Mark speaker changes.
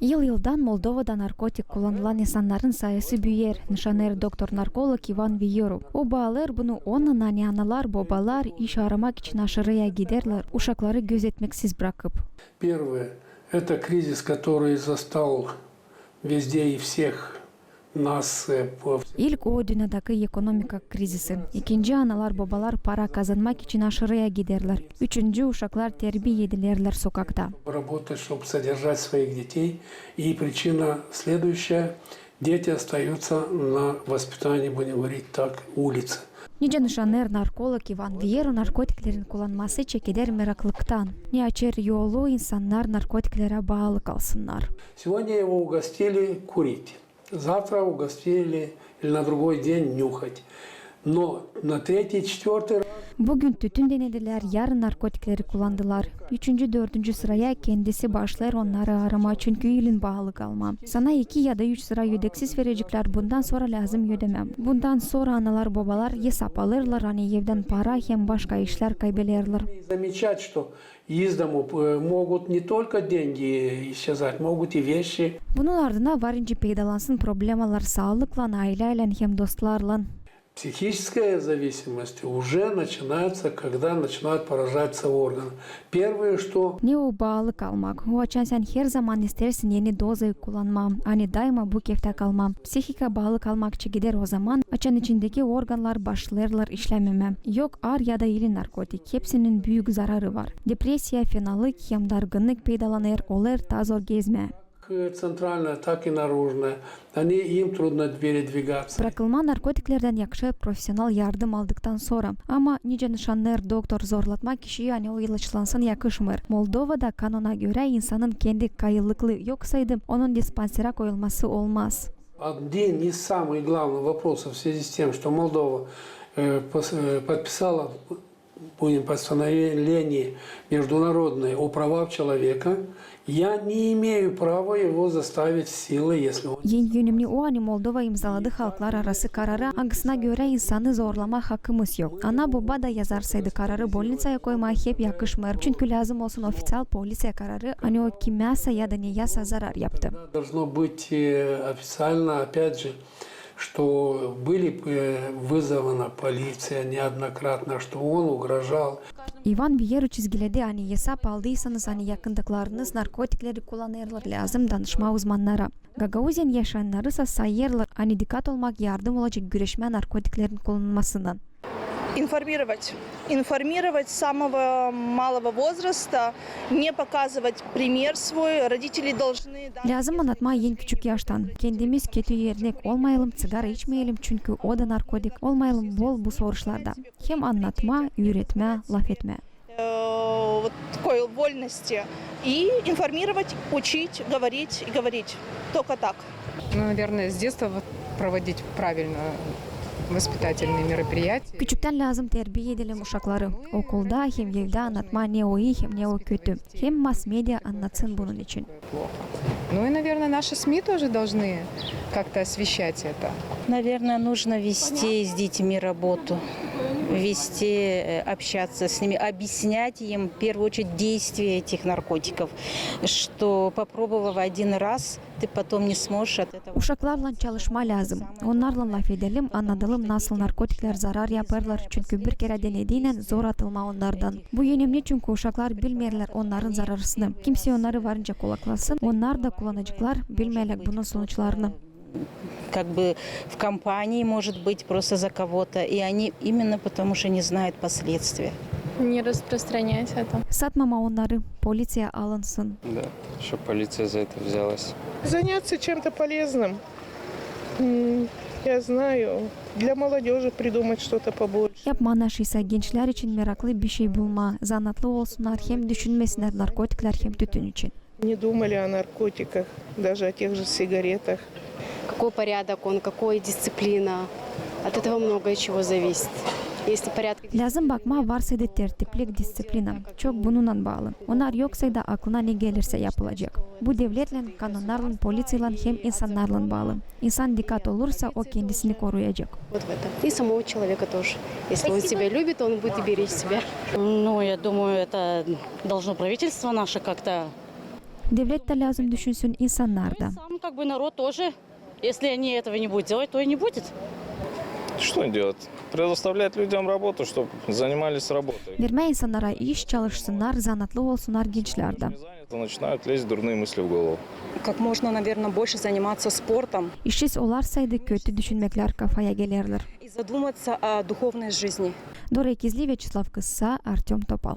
Speaker 1: Ел-елдан Молдовада наркотик kullanılan insanların sayısı büyür. Nişaner doktor-narkolog Ivan Viyorov. O bağlar bunu onun analar, babalar iş aramak için aşırıya giderler, uşakları gözetmeksiz bırakıp.
Speaker 2: Первое – это кризис, который застал везде и всех нас.
Speaker 1: İlk o dünyadaki ekonomik krizisi. İkinci analar babalar para kazanmak için aşırıya giderler. Üçüncü uşaklar terbiye edilirler sokakta.
Speaker 2: Работать, чтобы содержать своих детей. И причина следующая – дети остаются на воспитании, будем говорить так, улице.
Speaker 1: Nice nişaner narkolog Ivan Viyorov narkotiklerin kullanması çekilir meraklıktan. Ne açar yolu insanlar narkotiklere bağlı kalsınlar.
Speaker 2: Сегодня его угостили курить. Завтра угостили или на другой день нюхать. Но на третий, четвертый раз...
Speaker 1: Bugün tütün denediler, yarın narkotikleri kullandılar. Üçüncü, dördüncü sıraya kendisi başlar onları arama çünkü ilin bağlı kalmam. Sana 2 ya da 3 sıra yedeksiz verecekler, bundan sonra lazım ödemem. Bundan sonra analar babalar hesap alırlar, hani evden para hem başka işler kaybederler.
Speaker 2: Замечать, что из дому могут не только деньги исчезать, могут и вещи.
Speaker 1: Bunun ardına varınca peydalansın problemler sağlıkla, aileyle hem dostlarla.
Speaker 2: Психическая зависимость уже начинается, когда начинают поражаться органы. Первое, что...
Speaker 1: Ne o bağlı kalmak. O açan sen her zaman istersin yeni dozayı kullanmam. Hani daima bu kefte kalmam. Psihika bağlı kalmakçı gider o zaman. Açan içindeki organlar başlarlar işlememe. Yok ağır ya da iri narkotik. Hepsinin büyük zararı var. Depresya, fenalık hem dargınlık peydalanır. Olur ta zor gezme.
Speaker 2: Центральная, так и наружная. Им трудно передвигаться.
Speaker 1: Bırakılma narkotiklerden yakışı profesyonel yardım aldıktan sonra. Ama nice nişanlar doktor zorlatma kişiyi hani o ilaçlansın yakışmır. Moldova'da kanuna göre insanın kendi kayıtlıklı yoksaydı onun dispansere koyulması olmaz.
Speaker 2: Один из самых главных вопросов в связи с тем, что Молдова подписала постановление международное о правах человека, я не имею права его заставить силой, если он...
Speaker 1: Yönümlü o hani Moldova imzaladı halklar arası kararı, hangisine göre insanı zorlama hakkımız yok. Ana baba da yazarsaydı kararı bolnicaya koyma hep yakışmır. Çünkü lazım olsun ofisyal polisiye kararı, hani o kimyasa ya da neyasa zarar yaptı.
Speaker 2: Должно быть официально, опять же, что были вызвана полиция неоднократно, что он угрожал.
Speaker 1: Ivan Viyorov çizgiledi hani hesap aldıysanız hani yakındıklarınız narkotikleri kullanırlar lazım danışma uzmanlara. Gagauzyan yaşayanları ise sayırlar hani dikkat olmak yardım olacak güreşme narkotiklerin kullanılmasından.
Speaker 3: Информировать с самого малого возраста, не показывать пример свой, родители должны...
Speaker 1: Lazım anlatma en küçük yaştan. Kendimiz kötü örnek olmayalım, sigara içmeyelim çünkü o da narkotik. Olmayalım bol bu sorularda. Hem anlatma, öğretme, laf etme.
Speaker 3: Вот такой вольности. И информировать, учить, говорить и говорить. Только так.
Speaker 4: Ну, наверное, с детства проводить правильно воспитательные мероприятия.
Speaker 1: Küçükten lazım terbiye edelim uşakları. Okulda hem evde anlatma ne o iyi hem ne o kötü. Hem mass media anlatsın bunun için.
Speaker 4: Ну и, наверное, наши СМИ тоже должны как-то освещать это.
Speaker 5: Наверное, нужно вести с детьми работу, вести, общаться с ними, объяснять им, в первую очередь, действие этих наркотиков, что попробовав один раз, ты потом не сможешь от этого...
Speaker 1: Uşaklarla çalışma lazım. Onlarla laf edelim, anlatalım nasıl narkotikler zarar yaparlar. Çünkü bir kere denediğiyle zor atılma onlardan. Bu önemli çünkü uşaklar bilmerler onların zararını. Kimse onları varınca kulaklasın. Onlar da kullanacaklar, bilmerler bunun sonuçlarını.
Speaker 5: Как бы в компании, может быть, просто за кого-то. И они именно потому, что не знают последствия.
Speaker 6: Не распространять это.
Speaker 1: Satmama onları, polisiye alınsın.
Speaker 7: Да, чтобы полиция за это взялась.
Speaker 8: Заняться чем-то полезным. Я знаю, для молодежи придумать что-то побольше.
Speaker 1: Yapma ise gençler için meraklı bir şey bulma. Zanatlı olsunlar, hem düşünmesinler narkotikler hem tütün için.
Speaker 8: Не думали о наркотиках, даже о тех же сигаретах.
Speaker 6: Какой порядок он, какой дисциплина. От этого многое чего зависит. Если порядок...
Speaker 1: Lazım bakma varsaydı tertiplik, disiplina. Çok bununla bağlı. Onlar yoksaydı aklına ne gelirse yapılacak. Bu devletle, kanunlarla, polisiyle hem insanlarla bağlı. İnsan dikkat olursa o kendisini koruyacak.
Speaker 6: Вот в этом. И самого человека тоже. Если он себя любит, он будет и беречь себя.
Speaker 5: Ну, я думаю, это должно правительство наше как-то
Speaker 1: Devlet de lazım düşünsün, insanlar da.
Speaker 9: Сам как бы народ тоже. Если они этого не будут делать, то и не будет.
Speaker 7: Что делать? Предоставлять людям работу, чтобы занимались работой.
Speaker 1: Verme insanlara iş, çalışsınlar, zanatlı olsunlar gençler de.
Speaker 7: Заняты, начинают лезть дурные мысли в голову.
Speaker 10: Как можно, наверное, больше заниматься спортом
Speaker 1: İşsiz olarsaydı kötü düşünmekler kafaya gelirler.
Speaker 10: и задуматься о духовной жизни.
Speaker 1: Dora İkizli, Vyacheslav Kıssa, Artyom Topal.